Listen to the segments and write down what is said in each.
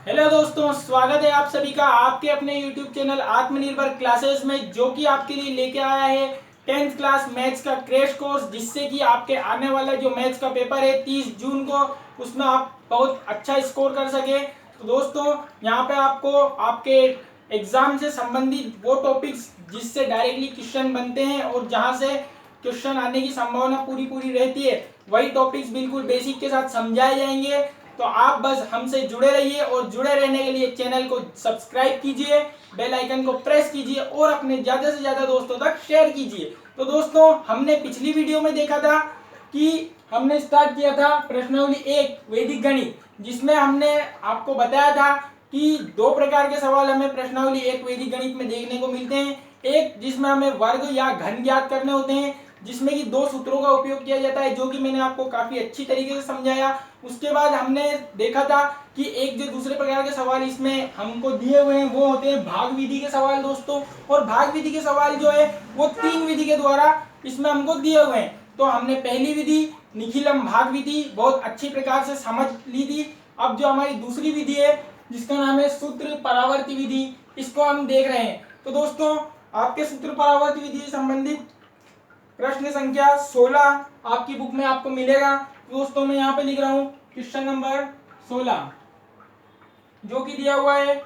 Hello दोस्तों, स्वागत है आप सभी का आपके अपने YouTube चैनल आत्मनिर्भर क्लासेस में, जो कि आपके लिए लेके आया है 10th क्लास मैथ्स का क्रैश कोर्स, जिससे कि आपके आने वाला जो मैथ्स का पेपर है 30 जून को, उसमें आप बहुत अच्छा स्कोर कर सके। तो दोस्तों, यहाँ पे आपको आपके एग्जाम से संबंधित वो टॉपिक्स जिससे डायरेक्टली क्वेश्चन बनते हैं और जहाँ से क्वेश्चन आने की संभावना पूरी रहती है, वही टॉपिक्स बिल्कुल बेसिक के साथ समझाए जाएंगे। तो आप बस हमसे जुड़े रहिए और जुड़े रहने के लिए चैनल को सब्सक्राइब कीजिए, बेल आइकन को प्रेस कीजिए और अपने ज़्यादा से ज़्यादा दोस्तों तक शेयर कीजिए। तो दोस्तों, हमने पिछली वीडियो में देखा था कि हमने स्टार्ट किया था प्रश्नावली 1 वैदिक गणित, जिसमें हमने आपको बताया था कि दो प्रकार के सवाल हमें प्रश्नावली 1 वैदिक गणित में देखने को मिलते हैं। एक जिसमें हमें वर्ग या घन ज्ञात करने होते हैं, जिसमें कि दो सूत्रों का उपयोग किया जाता है, जो कि मैंने आपको काफी अच्छी तरीके से समझाया। उसके बाद हमने देखा था कि एक जो दूसरे प्रकार के सवाल इसमें हमको दिए हुए हैं वो होते हैं भाग विधि के सवाल दोस्तों। और भाग विधि के सवाल जो है वो 3 विधि के द्वारा इसमें हमको दिए हुए हैं। तो हमने पहली विधि निखिलम भाग विधि बहुत अच्छी प्रकार से समझ ली थी। अब जो हमारी दूसरी विधि है जिसका नाम है सूत्र परावर्ती विधि, इसको हम देख रहे हैं। तो दोस्तों, आपके सूत्र परावर्ती विधि से संबंधित प्रश्न संख्या 16 आपकी बुक में आपको मिलेगा। दोस्तों, मैं यहाँ पे लिख रहा हूँ क्वेश्चन नंबर 16, जो कि दिया हुआ है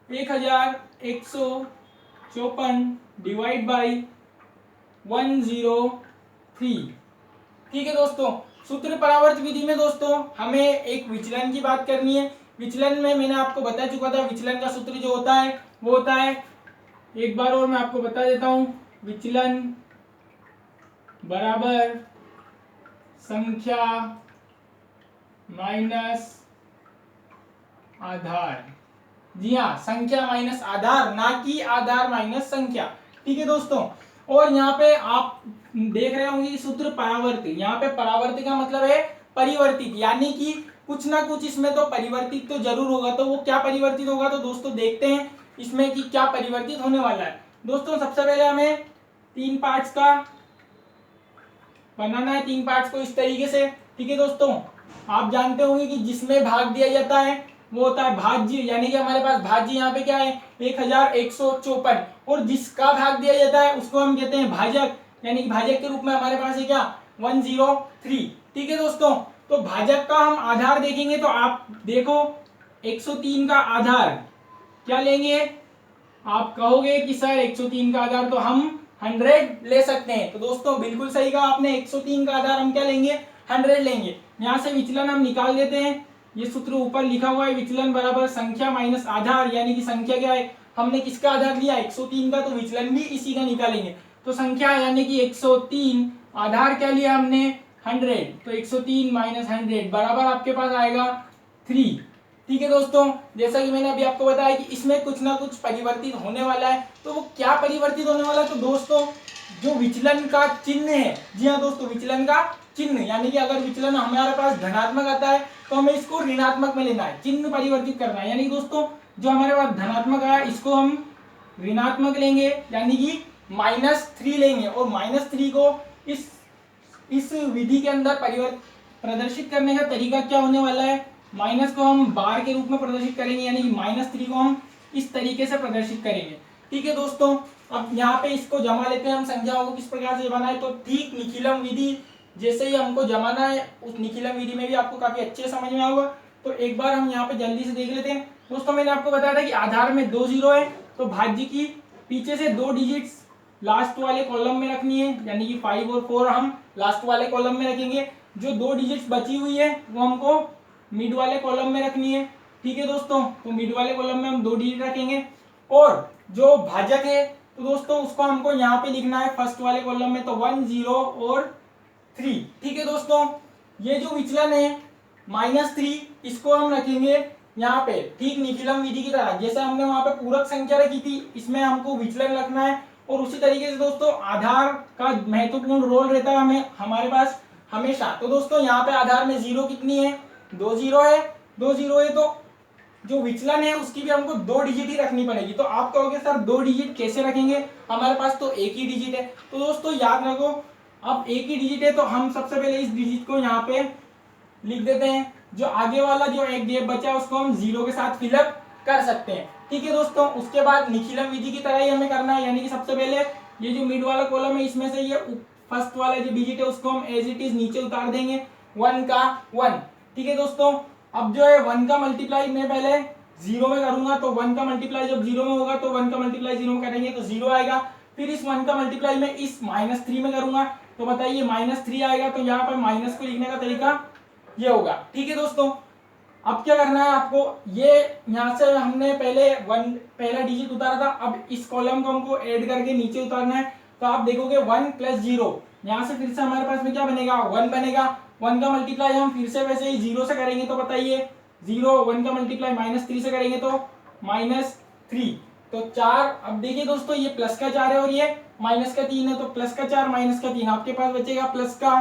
1154 डिवाइड बाई 103। ठीक है दोस्तों, सूत्र परावर्त विधि में दोस्तों हमें एक विचलन की बात करनी है। विचलन में मैंने आपको बता चुका था, विचलन का सूत्र जो होता है वो होता है, एक बार और मैं आपको बता देता हूँ, विचलन बराबर संख्या माइनस आधार। जी हाँ, संख्या माइनस आधार, ना कि आधार माइनस संख्या। ठीक है दोस्तों, और यहाँ पे आप देख रहे होंगे सूत्र परावर्तित। यहाँ पे परावर्तित का मतलब है परिवर्तित, यानी कि कुछ ना कुछ इसमें तो परिवर्तित तो जरूर होगा। तो वो क्या परिवर्तित होगा, तो दोस्तों देखते हैं इसमें कि क्या परिवर्तित होने वाला है। दोस्तों, सबसे पहले हमें 3 पार्ट्स का बनाना है, 3 पार्ट्स को इस तरीके से। ठीक है दोस्तों, आप जानते होंगे कि जिसमें भाग दिया जाता है वो होता है भाज्य, यानी कि हमारे पास भाज्य यहाँ पे क्या है 1154, और जिसका भाग दिया जाता है उसको हम कहते हैं भाजक, यानी कि भाजक के रूप में हमारे पास है क्या 103। ठीक है दोस्तों, तो भाजक का हम आधार देखेंगे। तो आप देखो 103 का आधार क्या लेंगे, आप कहोगे कि सर 103 का आधार तो हम 100 ले सकते हैं। तो दोस्तों बिल्कुल सही कहा आपने, 103 का आधार हम क्या लेंगे 100 लेंगे। यहाँ से विचलन हम निकाल देते हैं। ये सूत्र ऊपर लिखा हुआ है, विचलन बराबर संख्या माइनस आधार, यानी कि संख्या क्या है, हमने किसका आधार लिया 103 का, तो विचलन भी इसी का निकालेंगे। तो संख्या यानी कि 103, आधार क्या लिया हमने 100, तो 103 माइनस 100 बराबर आपके पास आएगा 3। ठीक है दोस्तों, जैसा कि मैंने अभी आपको बताया कि इसमें कुछ ना कुछ परिवर्तित होने वाला है। तो वो क्या परिवर्तित होने वाला है, तो दोस्तों जो विचलन का चिन्ह है, जी हाँ दोस्तों, विचलन का चिन्ह, यानी कि अगर विचलन हमारे पास धनात्मक आता है तो हमें इसको ऋणात्मक में लेना है, चिन्ह परिवर्तित करना है। यानी कि दोस्तों जो हमारे पास धनात्मक आया इसको हम ऋणात्मक लेंगे, यानी कि -3 लेंगे, और -3 को इस विधि के अंदर प्रदर्शित करने का तरीका क्या होने वाला है, माइनस को हम बार के रूप में प्रदर्शित करेंगे, यानी कि -3 को हम इस तरीके से प्रदर्शित करेंगे। ठीक है दोस्तों, अब यहाँ पे इसको जमा लेते हैं हम संख्याओं को किस प्रकार से जमाना है। तो ठीक निखिलम विधि जैसे ही हमको जमाना है, उस निखिलम विधि में भी आपको काफी अच्छे से समझ में आएगा। तो एक बार हम यहाँ पे जल्दी से देख लेते हैं। दोस्तों मैंने आपको बताया था कि आधार में 2 जीरो है, तो भाज्य की पीछे से 2 डिजिट्स लास्ट वाले कॉलम में रखनी है, यानी कि 5 और 4 हम लास्ट वाले कॉलम में रखेंगे। जो 2 डिजिट्स बची हुई है वो हमको मिड वाले कॉलम में रखनी है। ठीक है दोस्तों, तो मिड वाले कॉलम में हम 2 डिजिट रखेंगे, और जो भाजक है तो दोस्तों उसको हमको यहाँ पे लिखना है फर्स्ट वाले कॉलम में, तो 1 0 और 3। ठीक है दोस्तों, ये जो विचलन है -3, इसको हम रखेंगे यहाँ पे ठीक निखिलम विधि की तरह, जैसे हमने वहां पे पूरक संख्या रखी थी, इसमें हमको विचलन रखना है। और उसी तरीके से दोस्तों आधार का महत्वपूर्ण रोल रहता है हमें हमारे पास हमेशा। तो दोस्तों यहाँ पे आधार में 0 कितनी है, 2 0 है, 2 0 है, तो जो विचलन है उसकी भी हमको 2 डिजिट ही रखनी पड़ेगी। तो आप कहोगे सर 2 डिजिट कैसे रखेंगे, हमारे पास तो एक ही डिजिट है। तो दोस्तों याद रखो, अब एक ही डिजिट है तो हम सबसे पहले इस डिजिट को यहाँ पे लिख देते हैं, जो आगे वाला जो एक गैप बचा है उसको हम 0 के साथ फिलअप कर सकते हैं। ठीक है दोस्तों, उसके बाद निखिलम विधि की तरह ही हमें करना है, यानी कि सबसे पहले ये जो मिड वाला कॉलम है इसमें से ये फर्स्ट वाला जो डिजिट है उसको हम एज इट इज नीचे उतार देंगे 1 का 1। ठीक है दोस्तों, अब जो है 1 का मल्टीप्लाई मैं पहले 0 में करूंगा, तो 1 का मल्टीप्लाई जब 0 में होगा तो 1 का मल्टीप्लाई 0 में करेंगे तो 0 आएगा। फिर इस 1 का मल्टीप्लाई मैं इस -3 में करूंगा, तो बताइए -3 आएगा, तो यहाँ पर माइनस को लिखने का तरीका ये होगा। ठीक है दोस्तों, अब क्या करना है आपको, ये यहाँ से हमने पहले पहला डिजिट उतारा था, अब इस कॉलम को हमको ऐड करके नीचे उतारना है। तो आप देखोगे 1 + 0, यहाँ से फिर से हमारे पास में क्या बनेगा 1 बनेगा। 1 का मल्टीप्लाई हम फिर से वैसे ही 0 से करेंगे, तो बताइए 0, 1 का मल्टीप्लाई -3 से करेंगे तो -3, तो 4। अब देखिए दोस्तों, ये प्लस का 4 है और ये माइनस का 3 है, तो प्लस का 4 माइनस का 3 आपके पास बचेगा प्लस का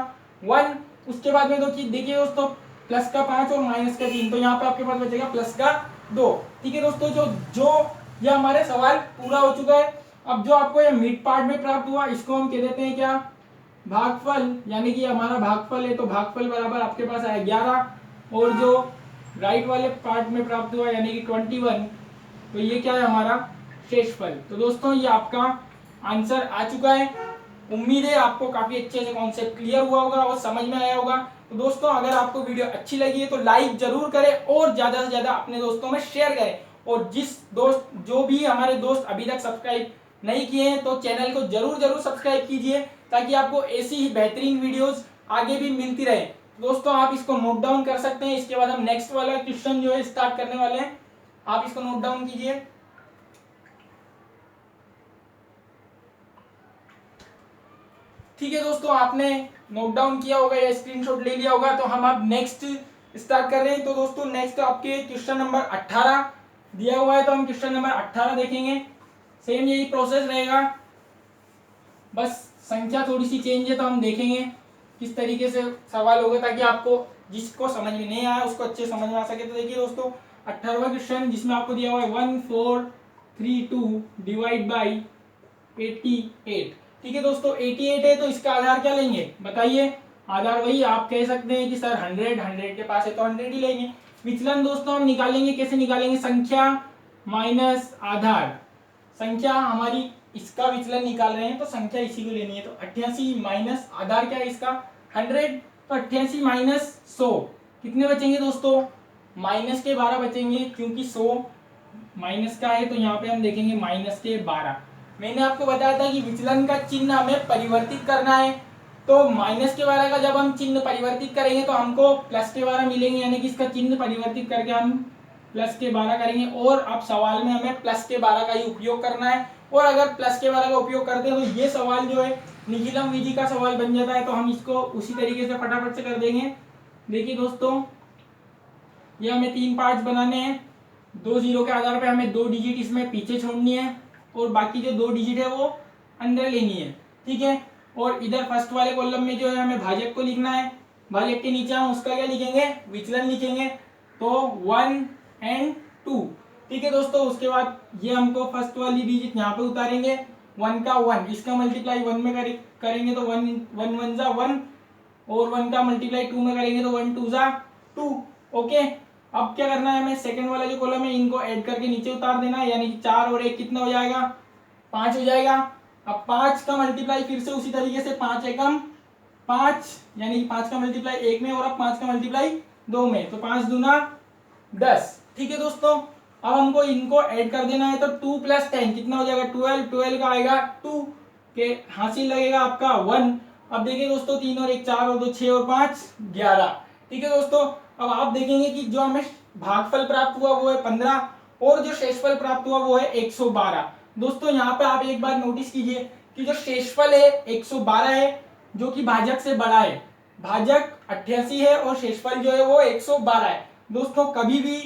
1। उसके बाद में देखिए दोस्तों, प्लस का 5 और माइनस का 3, तो यहाँ पे आपके पास बचेगा प्लस का 2। ठीक है दोस्तों, जो ये हमारे सवाल पूरा हो चुका है। अब जो आपको ये मिड पार्ट में प्राप्त हुआ इसको हम कह देते हैं क्या, भागफल, यानी कि हमारा भागफल है, तो भागफल बराबर आपके पास आया 11, और जो राइट वाले पार्ट में प्राप्त हुआ यानी कि 21, तो ये क्या है हमारा शेषफल। तो दोस्तों ये आपका आंसर आ चुका है। उम्मीद है आपको काफी अच्छे से कॉन्सेप्ट क्लियर हुआ होगा और समझ में आया होगा। तो दोस्तों अगर आपको वीडियो अच्छी लगी है तो लाइक जरूर करें और ज्यादा से ज्यादा अपने दोस्तों में शेयर करें, और जो भी हमारे दोस्त अभी तक सब्सक्राइब नहीं किए हैं तो चैनल को जरूर सब्सक्राइब कीजिए, ताकि आपको ऐसी ही बेहतरीन वीडियोस आगे भी मिलती रहे। दोस्तों आप इसको नोट डाउन कर सकते हैं, इसके बाद हम नेक्स्ट वाला क्वेश्चन जो है स्टार्ट करने वाले हैं, आप इसको नोट डाउन कीजिए। ठीक है दोस्तों, आपने नोट डाउन किया होगा या स्क्रीनशॉट ले लिया होगा, तो हम अब नेक्स्ट स्टार्ट कर रहे हैं। तो दोस्तों नेक्स्ट आपके क्वेश्चन नंबर 18 दिया हुआ है, तो हम क्वेश्चन नंबर 18 देखेंगे। सेम यही प्रोसेस रहेगा, बस संख्या थोड़ी सी चेंज है, तो हम देखेंगे किस तरीके से सवाल होगा, ताकि आपको जिसको समझ में नहीं आया उसको अच्छे समझ में आ सके। तो देखिए दोस्तों 18वां क्वेश्चन, जिसमें आपको दिया हुआ है 1432 डिवाइड बाई 88। ठीक है दोस्तों 88 है, तो इसका आधार क्या लेंगे बताइए। आधार वही आप कह सकते हैं कि सर 100 के पास है तो 100 ही लेंगे। विचलन दोस्तों हम निकालेंगे, कैसे निकालेंगे, संख्या माइनस आधार। संख्या हमारी इसका विचलन निकाल रहे हैं तो संख्या इसी को लेनी है, तो 88 माइनस आधार क्या है इसका 100, तो 88 माइनस 100 कितने बचेंगे दोस्तों, माइनस के 12 बचेंगे, क्योंकि 100 माइनस का है, तो यहाँ पे हम देखेंगे माइनस के 12। मैंने आपको बताया था कि विचलन का चिन्ह हमें परिवर्तित करना है, तो माइनस के 12 का जब हम चिन्ह परिवर्तित करेंगे तो हमको प्लस के 12 मिलेंगे, यानी कि इसका चिन्ह परिवर्तित करके हम प्लस के 12 करेंगे। और अब सवाल में हमें प्लस के 12 का ही उपयोग करना है, और अगर प्लस के 12 का उपयोग करते हैं तो ये सवाल जो है निखिलम विधि का सवाल बन जाता है। तो हम इसको उसी तरीके से फटाफट से कर देंगे। देखिए दोस्तों, ये हमें 3 पार्ट्स बनाने हैं, 2 0 के आधार पर हमें 2 डिजिट इसमें पीछे छोड़नी है, और बाकी जो 2 डिजिट है वो अंदर लेनी है। ठीक है, और इधर फर्स्ट वाले कॉलम में जो है हमें भाजक को लिखना है, भाजक के नीचे हम उसका क्या लिखेंगे, विचलन लिखेंगे, तो 1 और 2। ठीक है दोस्तों, उसके बाद ये हमको फर्स्ट वाली डिजिट यहाँ पे उतारेंगे, 1 का 1, इसका मल्टीप्लाई 1 में करेंगे तो 1 1 जा 1, और 1 का मल्टीप्लाई 2 में करेंगे तो 1 2 जा 2। ओके, अब क्या करना है हमें, सेकंड वाला जो कॉलम है इनको ऐड करके नीचे उतार देना है, यानी कि 4 और 1 कितना हो जाएगा, 5 हो जाएगा। अब 5 का मल्टीप्लाई फिर से उसी तरीके से 5 एकम 5, यानी कि 5 का मल्टीप्लाई 1 में, और अब 5 का मल्टीप्लाई 2 में, तो 5 दूना 10। ठीक है दोस्तों, अब हमको इनको ऐड कर देना है, तो 2 + 10 कितना हो जाएगा 12, 12 का आएगा 2 के हासिल लगेगा आपका 1। अब देखिए दोस्तों 3 और 1 4 और 2 6 और 5 11। ठीक है दोस्तों, अब आप देखेंगे कि जो हमें भागफल प्राप्त हुआ वो है 15, और जो शेषफल प्राप्त हुआ वो है 112। दोस्तों यहाँ पे आप एक बार नोटिस कीजिए कि जो शेषफल है 112 है, जो कि भाजक से बड़ा है। भाजक 88 है और शेषफल जो है वो 112 है। दोस्तों कभी भी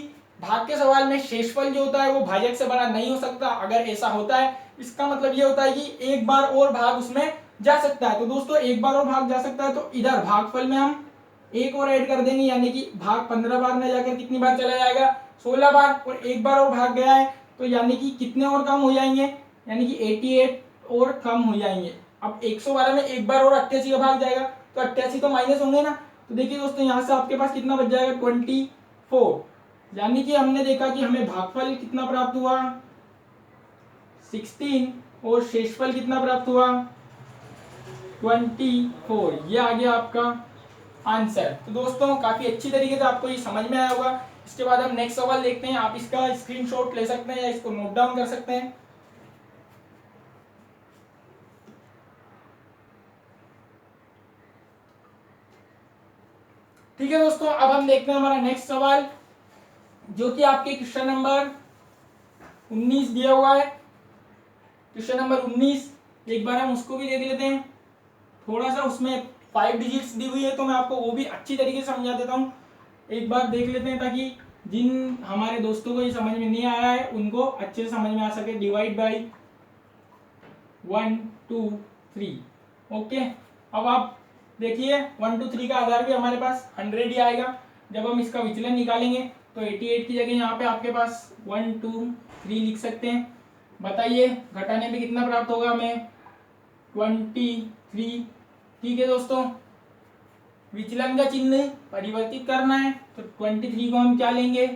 भाग के सवाल में शेषफल जो होता है वो भाजक से बड़ा नहीं हो सकता। अगर ऐसा होता है इसका मतलब ये होता है कि एक बार और भाग उसमें जा सकता है। तो दोस्तों एक बार और भाग जा सकता है, तो इधर भागफल में हम एक और ऐड कर देंगे, यानी कि भाग 15 बार में जाकर कितनी बार चला जाएगा 16 बार, और एक बार और भाग गया है तो यानी कि कितने और कम हो जाएंगे, यानी कि 88 और कम हो जाएंगे। अब 112 में एक बार और 88 का भाग जाएगा तो 88 तो माइनस होंगे ना, तो देखिए दोस्तों यहाँ से आपके पास कितना बच जाएगा 24, यानी कि हमने देखा कि हमें भागफल कितना प्राप्त हुआ 16 और शेषफल कितना प्राप्त हुआ 24। ये आ गया आपका आंसर। तो दोस्तों काफी अच्छी तरीके से आपको ये समझ में आया होगा। इसके बाद हम नेक्स्ट सवाल देखते हैं। आप इसका स्क्रीनशॉट ले सकते हैं या इसको नोट डाउन कर सकते हैं। ठीक है दोस्तों, अब हम देखते हैं हमारा नेक्स्ट सवाल, जो कि आपके क्वेश्चन नंबर 19 दिया हुआ है। क्वेश्चन नंबर 19 एक बार हम उसको भी देख लेते हैं। थोड़ा सा उसमें 5 डिजिट्स दी हुई है, तो मैं आपको वो भी अच्छी तरीके से समझा देता हूँ। एक बार देख लेते हैं ताकि जिन हमारे दोस्तों को ये समझ में नहीं आया है उनको अच्छे से समझ में आ सके। Divide by 1 2 3। ओके, अब आप देखिए 1 2 3 का आधार भी हमारे पास 100 ही आएगा। जब हम इसका विचलन निकालेंगे तो 88 की जगह यहाँ पे आपके पास 1 2 3 लिख सकते हैं। बताइए घटाने में कितना प्राप्त होगा हमें 23। ठीक है दोस्तों, विचलन का चिन्ह परिवर्तित करना है तो 23 को हम क्या लेंगे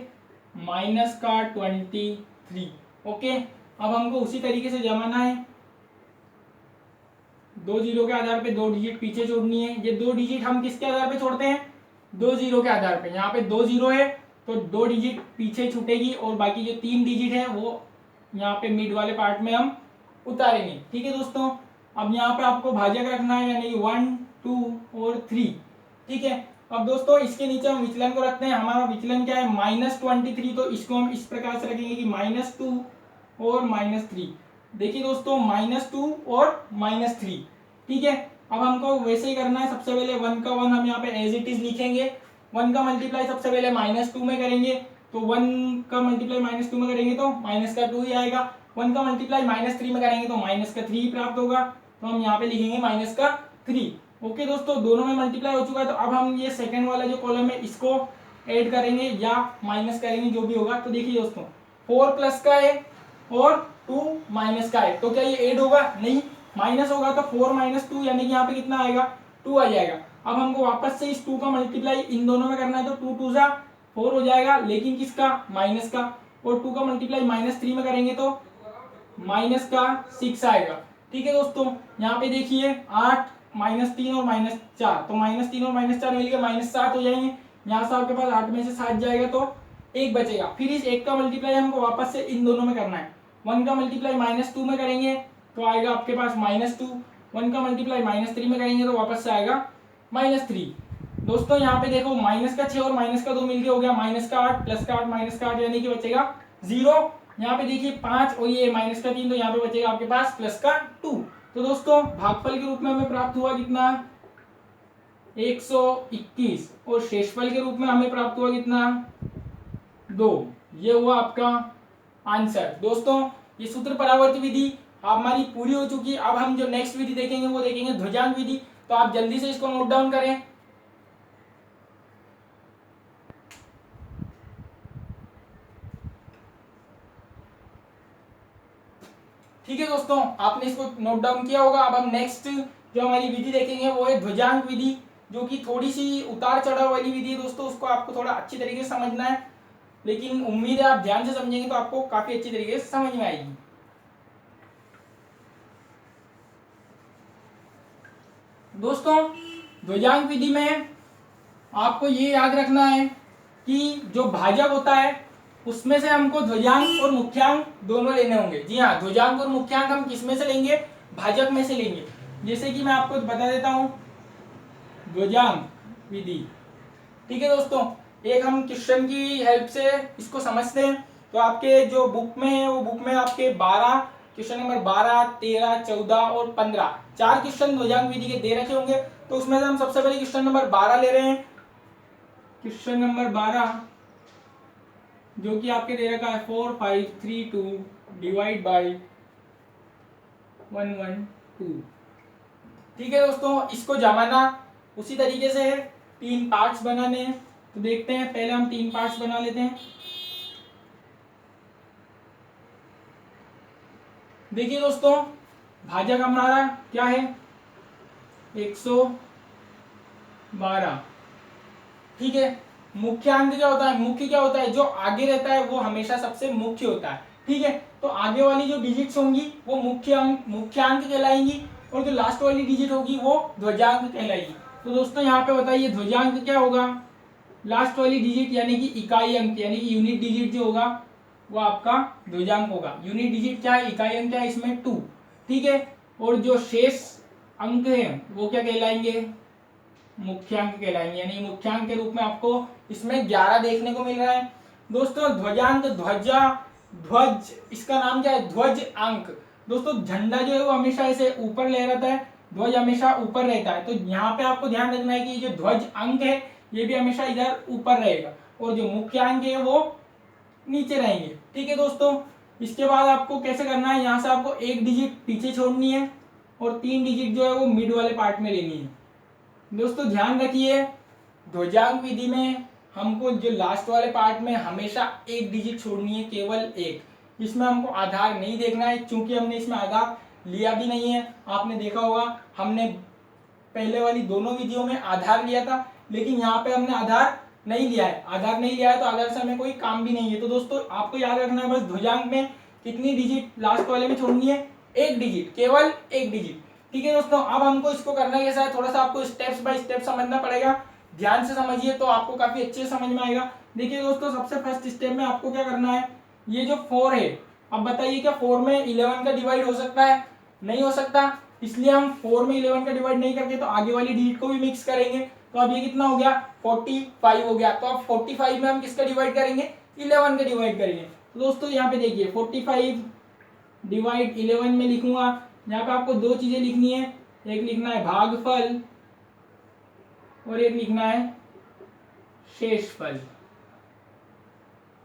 माइनस का 23। ओके, अब हमको उसी तरीके से जमाना है। 2 जीरो के आधार पे 2 डिजिट पीछे छोड़नी है। ये 2 डिजिट हम किसके आधार पे छोड़ते हैं 2 जीरो के आधार पे। यहाँ पे 2 जीरो है तो 2 डिजिट पीछे छूटेगी और बाकी जो 3 डिजिट है वो यहाँ पे मिड वाले पार्ट में हम उतारेंगे। ठीक है दोस्तों, अब यहाँ पे आपको भाजक रखना है, यानी 1 2 और 3। ठीक है, अब दोस्तों इसके नीचे हम विचलन को रखते हैं। हमारा विचलन क्या है -23, तो इसको हम इस प्रकार से रखेंगे कि -2 और -3। देखिए दोस्तों -2 और -3। ठीक है, अब हमको वैसे ही करना है। सबसे पहले 1 का 1 हम यहाँ पे एज इट इज लिखेंगे। 1 का मल्टीप्लाई सबसे पहले -2 में करेंगे, तो 1 का मल्टीप्लाई -2 में करेंगे तो -2 ही आएगा। 1 का मल्टीप्लाई -3 में करेंगे तो -3 प्राप्त होगा, तो हम यहाँ पे लिखेंगे -3। ओके दोस्तों, दोनों में मल्टीप्लाई हो चुका है। तो अब हम ये सेकंड वाला जो कॉलम है इसको ऐड करेंगे या माइनस करेंगे, जो भी होगा। तो देखिए दोस्तों 4 प्लस का है और 2 माइनस का है, तो क्या ये ऐड होगा? नहीं, माइनस होगा। तो 4 - 2 यानी कि यहाँ पे कितना आएगा 2 आ जाएगा। अब हमको वापस से इस 2 का मल्टीप्लाई इन दोनों में करना है, तो 2 2 4 हो जाएगा, लेकिन किसका माइनस का। और 2 का मल्टीप्लाई -3 में करेंगे तो -6 आएगा। ठीक है दोस्तों, यहाँ पे देखिए 8 -3 और -4, तो -3 और -4 मिलकर -7 हो जाएंगे। यहाँ से आपके पास 8 में से 7 जाएगा तो 1 बचेगा। फिर इस 1 का मल्टीप्लाई हमको वापस से इन दोनों में करना है। 1 का मल्टीप्लाई -2 में करेंगे तो आएगा आपके पास -2। 1 का मल्टीप्लाई -3 में करेंगे तो वापस से आएगा -3। दोस्तों यहाँ पे देखो माइनस का 6 और माइनस का 2 मिलकर हो गया -8 प्लस का 8 माइनस का 8, यानी कि बचेगा 0। यहाँ पे देखिए 5 और ये -3, तो यहाँ पे बचेगा आपके पास +2। तो दोस्तों भागफल के रूप में हमें प्राप्त हुआ कितना 121 और शेषफल के रूप में हमें प्राप्त हुआ कितना 2। ये हुआ आपका आंसर। दोस्तों ये सूत्र परावर्ती विधि हमारी पूरी हो चुकी है। अब हम जो नेक्स्ट विधि देखेंगे वो देखेंगे ध्रुजांक विधि। तो आप जल्दी से इसको नोट डाउन करें। ठीक है दोस्तों, आपने इसको नोट डाउन किया होगा। अब हम नेक्स्ट जो हमारी विधि देखेंगे वो है ध्रुजांक विधि, जो कि थोड़ी सी उतार चढ़ाव वाली विधि है दोस्तों। उसको आपको थोड़ा अच्छी तरीके से समझना है, लेकिन उम्मीद है आप ध्यान से समझेंगे तो आपको काफी अच्छी तरीके से समझ में आएगी। दोस्तों ध्रुजांक विधि में आपको ये याद रखना है कि जो भाजक होता है उसमें से हमको ध्रुजांक और मुख्यांक दोनों लेने होंगे। जी हाँ, ध्रुजांक और मुख्यांक हम किस में से लेंगे भाजक में से लेंगे। जैसे कि मैं आपको बता देता हूं ध्रुजांक विधि। ठीक है दोस्तों, एक हम क्वेश्चन की हेल्प से इसको समझते हैं। तो आपके जो बुक में है वो बुक में आपके 12 क्वेश्चन नंबर 12 13 14 और 15 4 क्वेश्चन ध्रुजांक विधि के दे रखे होंगे। तो उसमें से हम सबसे पहले क्वेश्चन नंबर 12 ले रहे हैं। क्वेश्चन नंबर 12 जो कि आपके दे रखा है 4 5 3 2 डिवाइड बाई 1 1 2। ठीक है दोस्तों, इसको जमाना उसी तरीके से है, 3 पार्ट्स बनाने हैं। तो देखते हैं, पहले हम 3 पार्ट्स बना लेते हैं। देखिए दोस्तों भाजक हमारा क्या है 112। ठीक है। मुख्यांक क्या होता है, मुख्य क्या होता है, जो आगे रहता है वो हमेशा सबसे मुख्य होता है, ठीक है। तो आगे वाली जो डिजिट्स होंगी वो मुख्यांक कहलाएंगी, और जो लास्ट वाली डिजिट होगी वो ध्वजांक कहलाएगी। तो दोस्तों यहाँ पे बताइए ध्वजांक क्या होगा, लास्ट वाली डिजिट यानी कि इकाई अंक यानी कि यूनिट डिजिट जो होगा वो आपका ध्वजांक होगा। यूनिट डिजिट क्या है, इकाई अंक क्या है इसमें 2, ठीक है। और जो शेष अंक है वो क्या कहलाएंगे, मुख्यांक कहलाएंगे, यानी मुख्यांक के रूप में आपको इसमें 11 देखने को मिल रहा है। दोस्तों ध्वजांक, ध्वजा, ध्वज, इसका नाम क्या है, ध्वज अंक। दोस्तों झंडा जो है वो हमेशा ऐसे ऊपर लहराता है, ध्वज हमेशा ऊपर रहता है। तो यहाँ पे आपको ध्यान रखना है कि जो ध्वज अंक है ये भी हमेशा इधर ऊपर रहेगा, और जो मुख्यांक है वो नीचे रहेंगे, ठीक है दोस्तों। इसके बाद आपको कैसे करना है, यहाँ से आपको एक डिजिट पीछे छोड़नी है और 3 डिजिट जो है वो मिड वाले पार्ट में लेनी है। दोस्तों ध्यान रखिए ध्वजांक विधि में हमको जो लास्ट वाले पार्ट में हमेशा एक डिजिट छोड़नी है, केवल एक। इसमें हमको आधार नहीं देखना है, क्योंकि हमने इसमें आधार लिया भी नहीं है। आपने देखा होगा हमने पहले वाली दोनों विधियों में आधार लिया था, लेकिन यहाँ पे हमने आधार नहीं लिया है। आधार नहीं लिया है तो आधार से हमें कोई काम भी नहीं है। तो दोस्तों आपको याद रखना है बस ध्वजांक में कितनी डिजिट लास्ट वाले में छोड़नी है, एक डिजिट, केवल एक डिजिट, ठीक है दोस्तों। अब हमको इसको करना कैसा है, थोड़ा सा आपको स्टेप्स बाय स्टेप समझना पड़ेगा, ध्यान से समझिए तो आपको काफी अच्छे से समझ में आएगा। देखिए दोस्तों सबसे फर्स्ट स्टेप में आपको क्या करना है, ये जो 4 है, अब बताइए क्या 4 में 11 का डिवाइड हो सकता है, नहीं हो सकता। इसलिए हम 4 में 11 का डिवाइड नहीं करके तो आगे वाली डिजिट को भी मिक्स करेंगे। तो अब ये कितना हो गया, 45 हो गया। तो अब 45 में हम किसका डिवाइड करेंगे, 11 का डिवाइड करेंगे। तो दोस्तों यहाँ पे देखिए 45 डिवाइड 11 में लिखूंगा। यहाँ पे आपको दो चीजें लिखनी है, एक लिखना है भागफल और एक लिखना है शेषफल।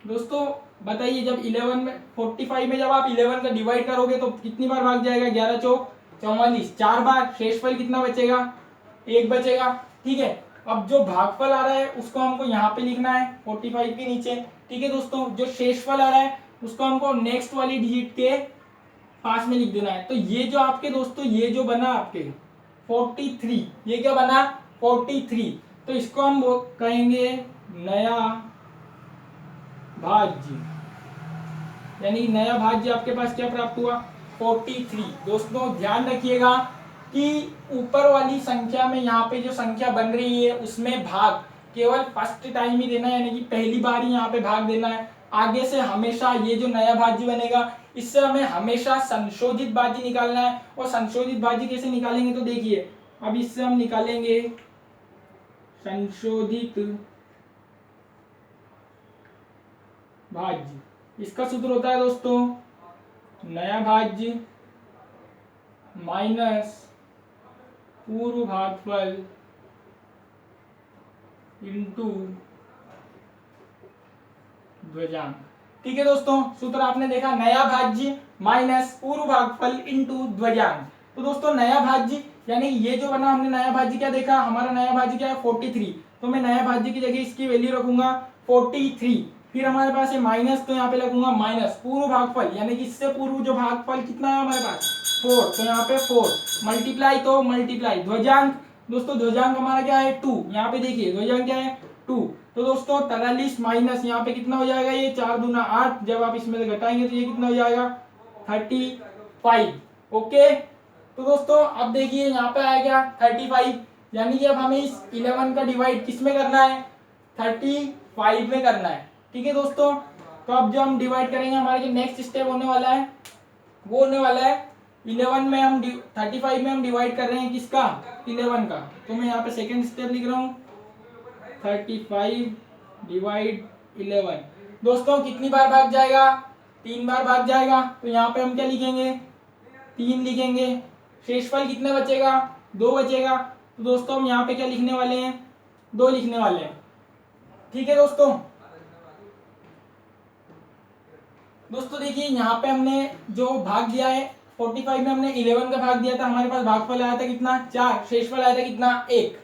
दोस्तों बताइए जब 11 में 45 में जब आप 11 का डिवाइड करोगे तो कितनी बार भाग जाएगा, 11 चौक 44, 4 बार। शेषफल कितना बचेगा, 1 बचेगा, ठीक है। अब जो भागफल आ रहा है उसको हमको यहाँ पे लिखना है 45 के नीचे, ठीक है दोस्तों। जो शेषफल आ रहा है उसको हमको नेक्स्ट वाली डिजिट के पास में लिख देना है। तो ये जो आपके दोस्तों ये जो बना आपके 43, ये क्या बना 43, तो इसको हम कहेंगे नया भाज्य, यानी नया भाज्य आपके पास क्या प्राप्त हुआ 43। दोस्तों ध्यान रखिएगा कि ऊपर वाली संख्या में यहाँ पे जो संख्या बन रही है उसमें भाग केवल फर्स्ट टाइम ही देना है, यानी कि पहली बार ही यहाँ पे भाग देना है। आगे से हमेशा ये जो नया भाज्य बनेगा इससे हमें हमेशा संशोधित भाज्य निकालना है। और संशोधित भाज्य कैसे निकालेंगे, तो देखिए अब इससे हम निकालेंगे संशोधित भाज्य। इसका सूत्र होता है दोस्तों नया भाज्य माइनस पूर्व भागफल इंटू ध्वजांक, ठीक है दोस्तों। सूत्र आपने देखा नया भाज्य माइनस पूर्व भागफल इंटू ध्वजांक। तो दोस्तों नया भाज्य यानी ये जो बना, हमने नया भाज्य क्या देखा, हमारा नया भाज्य क्या है 43, तो मैं नया भाज्य की जगह इसकी वैल्यू रखूंगा 43। फिर हमारे पास है माइनस, तो यहाँ पे लगूंगा माइनस पूर्व भागफल, यानी कि इससे पूर्व जो भागफल कितना है हमारे पास 4, तो यहाँ पे 4 मल्टीप्लाई, तो मल्टीप्लाई ध्वजांक। दोस्तों ध्वजांक हमारा क्या है 2, यहाँ पे देखिए ध्वजांक क्या है 2। तो दोस्तों 43 माइनस यहाँ पे कितना हो जाएगा, ये 4 दूना 8, जब आप इसमें से घटाएंगे तो ये कितना हो जाएगा 35, ओके। तो दोस्तों अब देखिए यहाँ पे आया क्या 35, यानी कि अब हमें इस 11 का डिवाइड किस में करना है 35 में करना है, ठीक है दोस्तों। तो अब जो हम डिवाइड करेंगे हमारा जो नेक्स्ट स्टेप होने वाला है वो होने वाला है 11 में हम 35 में हम डिवाइड कर रहे हैं किसका 11 का। तो मैं यहाँ पे सेकेंड स्टेप लिख रहा हूँ 35 डिवाइड 11। दोस्तों कितनी बार भाग जाएगा, 3 बार भाग जाएगा। तो यहाँ पे हम क्या लिखेंगे 3 लिखेंगे। शेषफल कितने बचेगा 2 बचेगा। तो दोस्तों हम यहाँ पे क्या लिखने वाले हैं 2 लिखने वाले हैं, ठीक है दोस्तों। दोस्तों देखिए यहाँ पे हमने जो भाग दिया है 45 में हमने 11 का भाग दिया था, हमारे पास भागफल आया था कितना 4, शेषफल आया था कितना 1।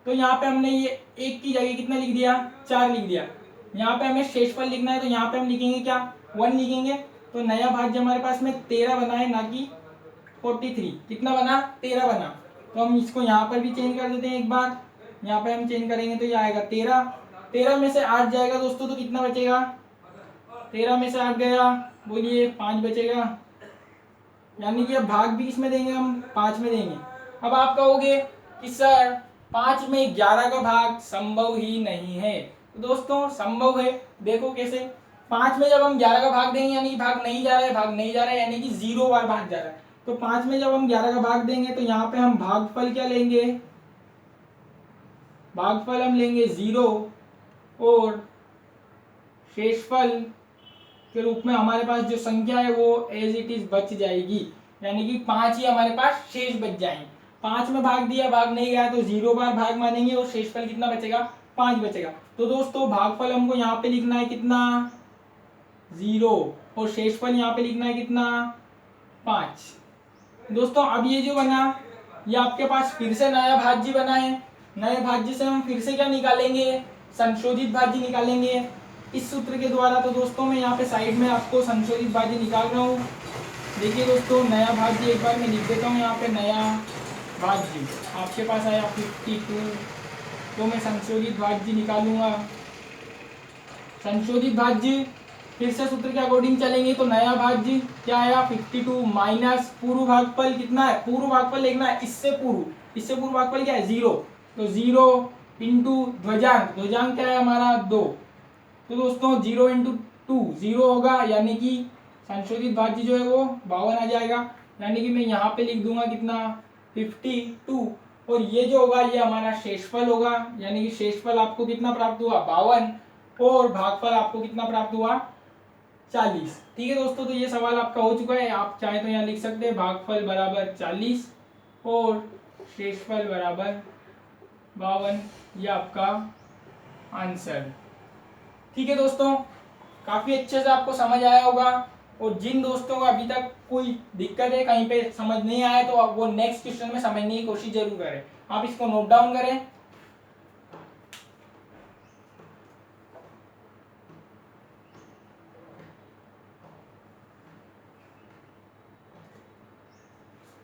तो यहाँ पे हमने ये 1 की जगह कितना लिख दिया 4 लिख दिया। यहाँ पे हमें शेषफल लिखना है तो यहाँ पे हम लिखेंगे क्या 1 लिखेंगे। तो नया भाज्य हमारे पास में 13 बना है, ना कि 43। कितना बना 13 बना। तो हम इसको यहाँ पर भी चेंज कर देते हैं एक बार, यहाँ पे हम चेंज करेंगे तो ये आएगा 13। 13 में से 8 जाएगा दोस्तों तो कितना बचेगा? 13 में से 8 गया, बोलिए 5 बचेगा। यानी कि अब भाग भी किसमें देंगे हम? 5 में देंगे। अब आप कहोगे कि सर 5 में 11 का भाग संभव ही नहीं है। तो दोस्तों संभव है, देखो कैसे। 5 में जब हम 11 का भाग देंगे यानी कि भाग नहीं जा रहा है, भाग नहीं जा रहा है यानी कि 0 बार भाग जा रहा है। तो 5 में जब हम 11 का भाग देंगे तो यहाँ पे हम भागफल क्या लेंगे? भागफल हम लेंगे 0 और शेषफल के रूप में हमारे पास जो संख्या है वो एज इट इज बच जाएगी, यानी कि 5 ही हमारे पास शेष बच जाएंगे। 5 में भाग दिया, भाग नहीं गया तो 0 बार भाग मानेंगे और शेषफल कितना बचेगा? 5 बचेगा। तो दोस्तों भागफल हमको यहाँ पे लिखना है कितना? 0 और शेषफल यहाँ पे लिखना है कितना? 5। दोस्तों अब ये जो बना ये आपके पास फिर से नया भाज्य बना है। नए भाज्य से हम फिर से क्या निकालेंगे? संशोधित भाज्य निकालेंगे इस सूत्र के द्वारा। तो दोस्तों मैं यहाँ पे साइड में आपको संशोधित भाज्य निकाल रहा हूँ। देखिए दोस्तों नया भाज्य एक बार मैं लिख देता हूँ यहाँ पे। नया भाज्य आपके पास आया 52, तो मैं संशोधित भाज्य निकालूंगा। संशोधित भाज्य फिर से सूत्र के अकॉर्डिंग चलेंगे तो नया भाज्य क्या आया? 52 माइनस पूर्व भागफल कितना है? पूर्व भागफल लिखना है इससे पूर्व भागफल क्या है? 0। तो 0 इंटू ध्वजांक, ध्वजांक क्या है हमारा? 2। तो दोस्तों 0 इंटू 2 0 होगा, यानी कि संशोधित भाज्य जो है वो 52 आ जाएगा। यानी कि मैं यहाँ पे लिख दूंगा कितना? 52। और ये जो होगा ये हमारा शेषफल होगा, यानी कि शेषफल आपको कितना प्राप्त हुआ? 52। और भागफल आपको कितना प्राप्त हुआ? 40। ठीक है दोस्तों, तो ये सवाल आपका हो चुका है। आप चाहे तो यहाँ लिख सकते हैं भागफल बराबर 40 और शेषफल बराबर 52, ये आपका आंसर। ठीक है दोस्तों, काफी अच्छे से आपको समझ आया होगा। और जिन दोस्तों को अभी तक कोई दिक्कत है, कहीं पे समझ नहीं आया, तो आप वो नेक्स्ट क्वेश्चन में समझने की कोशिश जरूर करें। आप इसको नोट डाउन करें।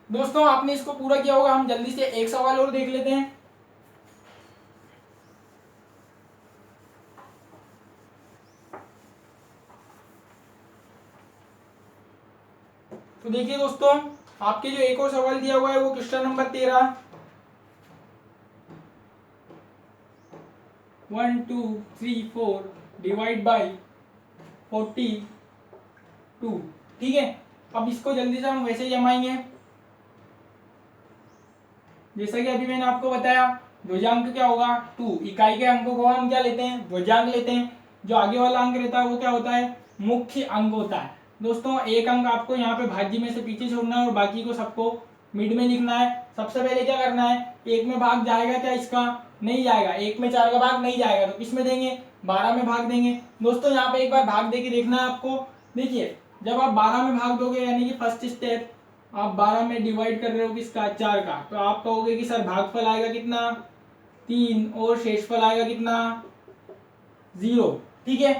दोस्तों आपने इसको पूरा किया होगा। हम जल्दी से एक सवाल और देख लेते हैं। तो देखिए दोस्तों, आपके जो एक और सवाल दिया हुआ है वो क्वेश्चन नंबर 13। 1 2 3 4 divide by 42। ठीक है, अब इसको जल्दी से हम वैसे ही जमाएंगे जैसा कि अभी मैंने आपको बताया। ध्वजांक क्या होगा? 2। इकाई के अंकों को हम क्या लेते हैं? ध्वजांक लेते हैं। जो आगे वाला अंक रहता है वो क्या होता है? मुख्य अंक होता है। दोस्तों एक अंक आपको यहाँ पे भाज्य में से पीछे छोड़ना है और बाकी को सबको मिड में लिखना है। सबसे पहले क्या करना है? 1 में भाग जाएगा क्या इसका? नहीं जाएगा। 1 में 4 का भाग नहीं जाएगा, तो किस में देंगे? 12 में भाग देंगे। दोस्तों यहाँ पे एक बार भाग दे के देखना है आपको। देखिए जब आप 12 में भाग दोगे, यानी कि फर्स्ट स्टेप आप 12 में डिवाइड कर रहे हो किसका? 4 का, तो आप कहोगे कि सर भागफल आएगा कितना? 3 और शेषफल आएगा कितना? 0। ठीक है,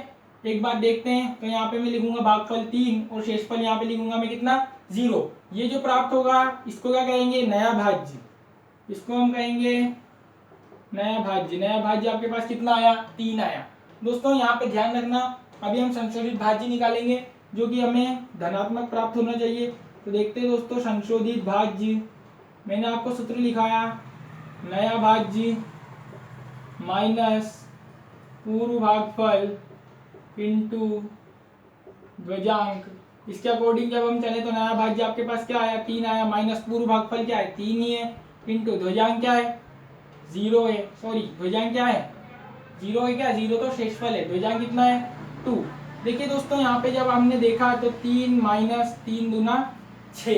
एक बार देखते हैं। तो यहाँ पे मैं लिखूंगा भागफल 3 और शेषफल यहाँ पे लिखूंगा मैं कितना? 0। ये जो प्राप्त होगा इसको क्या कहेंगे? नया भाज्य। इसको हम कहेंगे नया भाज्य। नया भाज्य आपके पास कितना आया? 3 आया। दोस्तों यहाँ पे ध्यान रखना, अभी हम संशोधित भाज्य निकालेंगे जो कि हमें धनात्मक प्राप्त होना चाहिए। तो देखते हैं दोस्तों, संशोधित भाज्य मैंने आपको सूत्र लिखाया, नया भाज्य माइनस पूर्व भागफल इंटू ध्वजांक। इसके अकॉर्डिंग जब हम चले तो नया भाज्य आपके पास क्या आया? 3 आया। माइनस पूर्व भागफल क्या है? 3 ही है। इंटू ध्वजांक क्या है? 0 है। सॉरी, ध्वजांक क्या है? 0 है क्या? 0 तो शेषफल है। ध्वजांक कितना है? 2। देखिए दोस्तों यहाँ पे जब हमने देखा तो 3 माइनस 3 दूना 6।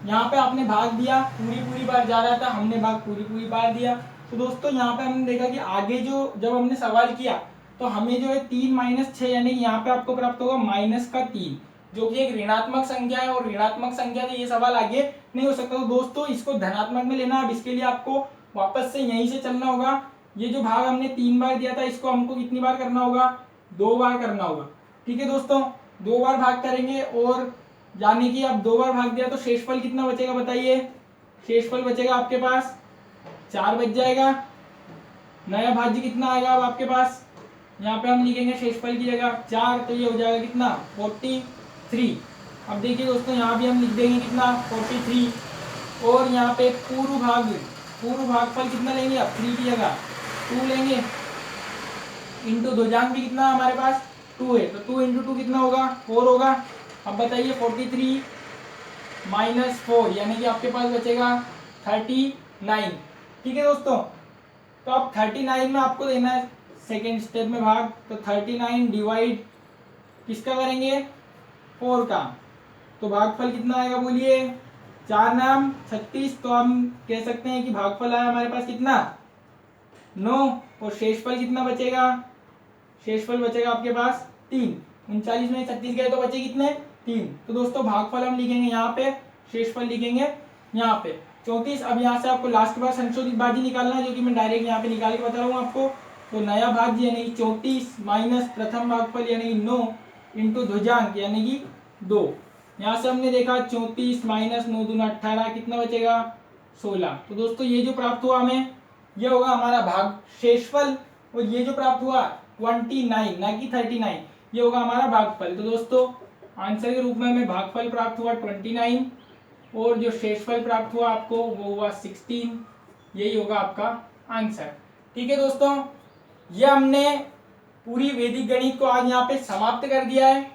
यहाँ पे आपने भाग दिया, पूरी बार जा रहा था, हमने भाग पूरी बार दिया। तो दोस्तों यहाँ पे हमने देखा कि आगे जो जब हमने सवाल किया तो हमें जो है 3 माइनस 6, यानी कि यहाँ पे आपको प्राप्त होगा माइनस का 3, जो कि एक ऋणात्मक संख्या है। और ऋणात्मक संख्या से ये सवाल आगे नहीं हो सकता। तो दोस्तों इसको धनात्मक में लेना। अब इसके लिए आपको वापस से यहीं से चलना होगा। ये जो भाग हमने 3 बार दिया था इसको हमको कितनी बार करना होगा? 2 बार करना होगा। ठीक है दोस्तों, 2 बार भाग करेंगे। और यानी कि अब 2 बार भाग दिया तो शेषफल कितना बचेगा बताइए? शेषफल बचेगा आपके पास 4 बच जाएगा। नया भाज्य कितना आएगा अब आपके पास, यहाँ पे हम लिखेंगे शेषफल की जगह 4, तो ये हो जाएगा कितना 43। अब देखिए दोस्तों यहाँ भी हम लिख देंगे कितना 43, और यहाँ पे पूर्व भागफल कितना लेंगे अब 3 की जगह 2 लेंगे, इंटू ध्वजांक भी कितना हमारे पास 2 है, तो 2 इंटू 2 कितना होगा 4 होगा। अब बताइए 43 माइनस 4 यानी कि आपके पास बचेगा 39। ठीक है दोस्तों, तो अब 39 में आपको देना है सेकेंड स्टेप में भाग, तो 39 डिवाइड किसका करेंगे 4 का, तो भागफल कितना आएगा बोलिए 4 नाम 36, तो हम कह सकते हैं कि भागफल आया हमारे पास कितना 9, और शेषफल कितना बचेगा, शेषफल बचेगा आपके पास 3। 39 में 36 गए तो बचे कितने 3, तो दोस्तों भागफल हम लिखेंगे यहाँ पे, शेषफल लिखेंगे यहाँ पे 34। अब यहाँ से आपको लास्ट बार संशोधित भाज्य निकालना है, जो कि मैं डायरेक्ट यहाँ पे निकाल के बता रहा हूँ आपको। तो नया भाज्य यानी कि 34 माइनस प्रथम भागफल यानी कि 9 इंटू ध्वजांक यानी कि 2। यहाँ से हमने देखा 34 माइनस 9 दूना 18, कितना बचेगा 16। तो दोस्तों ये जो प्राप्त हुआ हमें, ये होगा हमारा भाग शेषफल, और ये जो प्राप्त हुआ 29 ना कि 39, ये होगा हमारा भागफल। तो दोस्तों आंसर के रूप में हमें भागफल प्राप्त हुआ 29, और जो शेषफल प्राप्त हुआ आपको वो हुआ 16। यही होगा आपका आंसर। ठीक है दोस्तों, ये हमने पूरी वैदिक गणित को आज यहाँ पे समाप्त कर दिया है।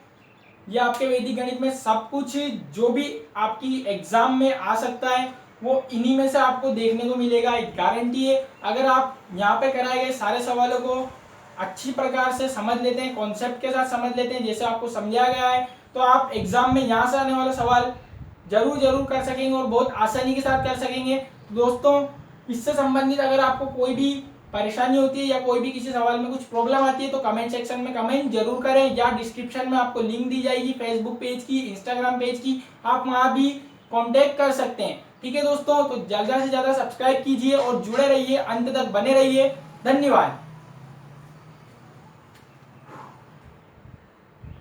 ये आपके वैदिक गणित में सब कुछ जो भी आपकी एग्जाम में आ सकता है वो इन्हीं में से आपको देखने को मिलेगा, एक गारंटी है। अगर आप यहाँ पे कराए गए सारे सवालों को अच्छी प्रकार से समझ लेते हैं, कॉन्सेप्ट के साथ समझ लेते हैं जैसे आपको समझाया गया है, तो आप एग्जाम में यहाँ से आने वाला सवाल जरूर कर सकेंगे और बहुत आसानी के साथ कर सकेंगे। दोस्तों इससे संबंधित अगर आपको कोई भी परेशानी होती है या कोई भी किसी सवाल में कुछ प्रॉब्लम आती है तो कमेंट सेक्शन में कमेंट जरूर करें, या डिस्क्रिप्शन में आपको लिंक दी जाएगी फेसबुक पेज की, इंस्टाग्राम पेज की, आप वहां भी कांटेक्ट कर सकते हैं। ठीक है दोस्तों, तो ज्यादा से ज्यादा सब्सक्राइब कीजिए और जुड़े रहिए, अंत तक बने रहिए। धन्यवाद।